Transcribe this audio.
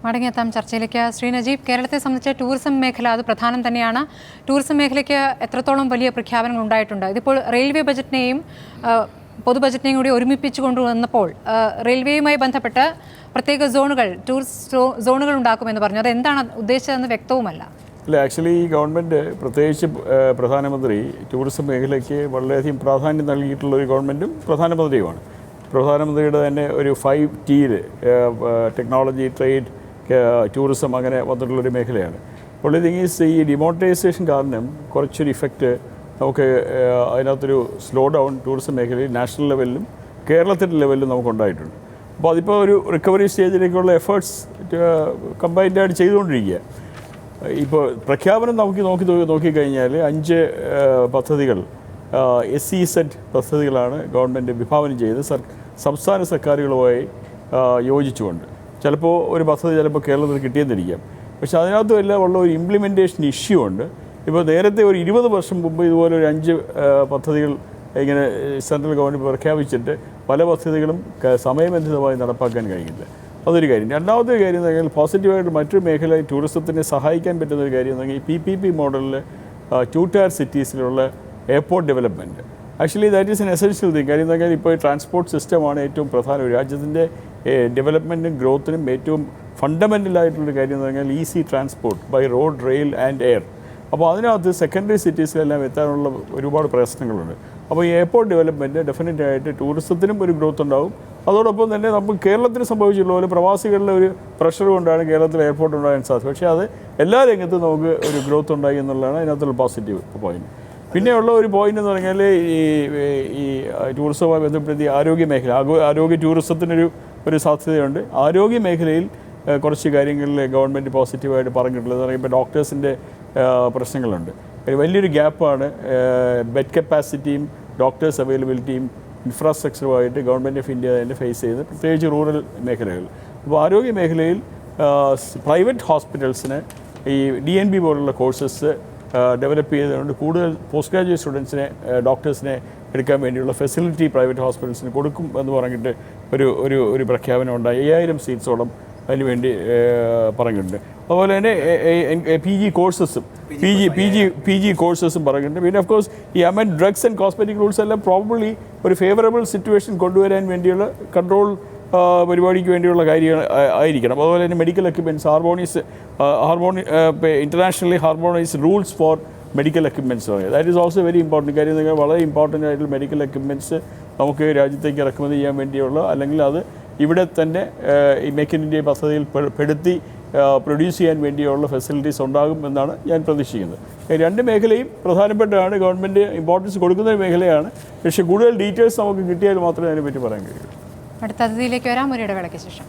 മടങ്ങിയെത്താം ചർച്ചയിലേക്ക്. ശ്രീ നജീബ്, കേരളത്തെ സംബന്ധിച്ച് ടൂറിസം മേഖല അത് പ്രധാനം തന്നെയാണ്. ടൂറിസം മേഖലയ്ക്ക് എത്രത്തോളം വലിയ പ്രഖ്യാപനങ്ങൾ ഉണ്ടായിട്ടുണ്ട്? ഇതിപ്പോൾ റെയിൽവേ ബജറ്റിനെയും പൊതു ബജറ്റിനെയും കൂടി ഒരുമിപ്പിച്ചു കൊണ്ടുവന്നപ്പോൾ റെയിൽവേയുമായി ബന്ധപ്പെട്ട് പ്രത്യേക സോണുകൾ, ടൂറിസ്റ്റ് സോണുകൾ ഉണ്ടാക്കുമെന്ന് പറഞ്ഞു. അത് എന്താണ് ഉദ്ദേശിച്ചതെന്ന് വ്യക്തവുമല്ല. അല്ല, ആക്ച്വലി ഈ ഗവൺമെൻറ്, പ്രത്യേകിച്ച് പ്രധാനമന്ത്രി ടൂറിസം മേഖലയ്ക്ക് വളരെയധികം പ്രാധാന്യം നൽകിയിട്ടുള്ള ഒരു ഗവൺമെൻറ്റും പ്രധാനമന്ത്രിയുമാണ്. പ്രധാനമന്ത്രിയുടെ തന്നെ ഒരു 5Tയിൽ ടെക്നോളജി, ട്രേഡ്, ടൂറിസം അങ്ങനെ വന്നിട്ടുള്ളൊരു മേഖലയാണ്. അപ്പോൾ ഈ ഡിമോണിറ്റൈസേഷൻ കാരണം കുറച്ചൊരു ഇഫക്റ്റ് നമുക്ക് അതിനകത്തൊരു സ്ലോ ഡൗൺ ടൂറിസം മേഖലയിൽ നാഷണൽ ലെവലിലും കേരളത്തിൻ്റെ ലെവലിലും നമുക്കുണ്ടായിട്ടുണ്ട്. അപ്പോൾ അതിപ്പോൾ ഒരു റിക്കവറി സ്റ്റേജിലേക്കുള്ള എഫേർട്സ് കമ്പൈൻഡായിട്ട് ചെയ്തുകൊണ്ടിരിക്കുക. ഇപ്പോൾ പ്രഖ്യാപനം നോക്കിക്കഴിഞ്ഞാൽ 5 പദ്ധതികൾ SEZ പദ്ധതികളാണ് ഗവൺമെൻറ് വിഭാവനം ചെയ്ത് സംസ്ഥാന സർക്കാരുകളുമായി യോജിച്ചുകൊണ്ട്. ചിലപ്പോൾ ഒരു പദ്ധതി കേരളത്തിൽ കിട്ടിയെന്നിരിക്കാം, പക്ഷേ അതിനകത്തും എല്ലാം ഉള്ള ഒരു ഇംപ്ലിമെൻറ്റേഷൻ ഇഷ്യൂ ഉണ്ട്. ഇപ്പോൾ നേരത്തെ ഒരു 20 വർഷം മുമ്പ് ഇതുപോലെ ഒരു 5 പദ്ധതികൾ ഇങ്ങനെ സെൻട്രൽ ഗവൺമെൻറ് പ്രഖ്യാപിച്ചിട്ട് പല പദ്ധതികളും സമയബന്ധിതമായി നടപ്പാക്കാൻ കഴിയില്ല. അതൊരു കാര്യം. രണ്ടാമത്തെ കാര്യം എന്ന് പറഞ്ഞാൽ പോസിറ്റീവായിട്ട് മറ്റൊരു മേഖല ടൂറിസത്തിനെ സഹായിക്കാൻ പറ്റുന്ന ഒരു കാര്യം എന്ന് പറഞ്ഞാൽ ഈ PPP മോഡലിൽ 2 ടയർ സിറ്റീസിലുള്ള airport development. Actually that is an essential thing. കാര്യം എന്ന് പറഞ്ഞാൽ ഇപ്പോൾ ഈ ട്രാൻസ്പോർട്ട് സിസ്റ്റമാണ് ഏറ്റവും പ്രധാനം. രാജ്യത്തിൻ്റെ ഡെവലപ്മെൻറ്റിനും ഗ്രോത്തിനും ഏറ്റവും ഫണ്ടമെൻ്റലായിട്ടുള്ളൊരു കാര്യം എന്ന് പറഞ്ഞാൽ easy transport by road, rail and air. അപ്പോൾ അതിനകത്ത് സെക്കൻഡറി സിറ്റീസിലെല്ലാം എത്താനുള്ള ഒരുപാട് പ്രശ്നങ്ങളുണ്ട്. അപ്പോൾ ഈ എയർപോർട്ട് ഡെവലപ്മെൻറ്റ് ഡെഫിനറ്റായിട്ട് ടൂറിസത്തിനും ഒരു ഗ്രോത്ത് ഉണ്ടാവും. അതോടൊപ്പം തന്നെ നമുക്ക് കേരളത്തിന് സംഭവിച്ചിട്ടുള്ള പോലെ പ്രവാസികളുടെ ഒരു പ്രഷർ കൊണ്ടാണ് കേരളത്തിൽ എയർപോർട്ട് ഉണ്ടാകാൻ സാധിച്ചത്. പക്ഷേ അത് എല്ലാ രംഗത്തും നമുക്ക് ഒരു ഗ്രോത്ത് ഉണ്ടായി എന്നുള്ളതാണ് അതിനകത്തുള്ള പോസിറ്റീവ് പോയിൻറ്റ്. പിന്നെയുള്ള ഒരു പോയിൻ്റ് എന്ന് പറഞ്ഞാൽ ഈ ടൂറിസവുമായി ബന്ധപ്പെടുത്തി ആരോഗ്യ മേഖല, ആരോഗ്യ ടൂറിസത്തിനൊരു സാധ്യതയുണ്ട്. ആരോഗ്യ മേഖലയിൽ കുറച്ച് കാര്യങ്ങളിൽ ഗവൺമെൻറ് പോസിറ്റീവായിട്ട് പറഞ്ഞിട്ടുള്ളത് എന്ന് പറയുമ്പോൾ ഡോക്ടേഴ്സിൻ്റെ പ്രശ്നങ്ങളുണ്ട്. വലിയൊരു ഗ്യാപ്പാണ് ബെഡ് കപ്പാസിറ്റിയും ഡോക്ടേഴ്സ് അവൈലബിലിറ്റിയും ഇൻഫ്രാസ്ട്രക്ചറുമായിട്ട് ഗവൺമെൻറ് ഓഫ് ഇന്ത്യ തന്നെ ഫേസ് ചെയ്ത്, പ്രത്യേകിച്ച് റൂറൽ മേഖലകൾ. അപ്പോൾ ആരോഗ്യ മേഖലയിൽ പ്രൈവറ്റ് ഹോസ്പിറ്റൽസിന് ഈ DNB പോലുള്ള കോഴ്സസ് ഡെവലപ്പ് ചെയ്തുകൊണ്ട് കൂടുതൽ പോസ്റ്റ് ഗ്രാജുവേറ്റ് സ്റ്റുഡൻസിനെ, ഡോക്ടേഴ്സിനെ എടുക്കാൻ വേണ്ടിയുള്ള ഫെസിലിറ്റി പ്രൈവറ്റ് ഹോസ്പിറ്റൽസിന് കൊടുക്കും എന്ന് പറഞ്ഞിട്ട് ഒരു പ്രഖ്യാപനം ഉണ്ടായി. 5000 സീറ്റ്സോളം അതിനുവേണ്ടി പറഞ്ഞിട്ടുണ്ട്. അതുപോലെ തന്നെ PG കോഴ്സസും PG കോഴ്സസും പറഞ്ഞിട്ടുണ്ട്. പിന്നെ ഓഫ് കോഴ്സ് ഈ ഡ്രഗ്സ് ആൻഡ് കോസ്മെറ്റിക് റൂൾസ് എല്ലാം പ്രോബബ്ലി ഒരു ഫേവറബിൾ സിറ്റുവേഷൻ കൊണ്ടുവരാൻ വേണ്ടിയുള്ള കൺട്രോൾ പരിപാടിക്ക് വേണ്ടിയുള്ള കാര്യങ്ങൾ ആയിരിക്കണം. അതുപോലെ തന്നെ medical equipments, internationally harmonised rules for medical equipments പറയുക. That is also very important. കാര്യം നിങ്ങൾ വളരെ ഇമ്പോർട്ടൻ്റ് ആയിട്ടുള്ള മെഡിക്കൽ എക്യുപ്മെൻറ്റ്സ് നമുക്ക് രാജ്യത്തേക്ക് ഇറക്കുമതി ചെയ്യാൻ വേണ്ടിയുള്ള, അല്ലെങ്കിൽ അത് ഇവിടെ തന്നെ ഈ മേക്ക് ഇൻ ഇന്ത്യ പദ്ധതിയിൽ പെടുത്തി പ്രൊഡ്യൂസ് ചെയ്യാൻ വേണ്ടിയുള്ള ഫെസിലിറ്റീസ് ഉണ്ടാകും എന്നാണ് ഞാൻ പ്രതീക്ഷിക്കുന്നത്. 2 മേഖലയും പ്രധാനപ്പെട്ടതാണ്, ഗവൺമെൻറ് ഇമ്പോർട്ടൻസ് കൊടുക്കുന്ന ഒരു മേഖലയാണ്. പക്ഷേ കൂടുതൽ ഡീറ്റെയിൽസ് നമുക്ക് കിട്ടിയാൽ മാത്രമേ അതിനെപ്പറ്റി പറയാൻ കഴിയൂ. അടുത്ത അതിഥിയിലേക്ക് വരാം, ഒരു ഇടവേളയ്ക്ക് ശേഷം.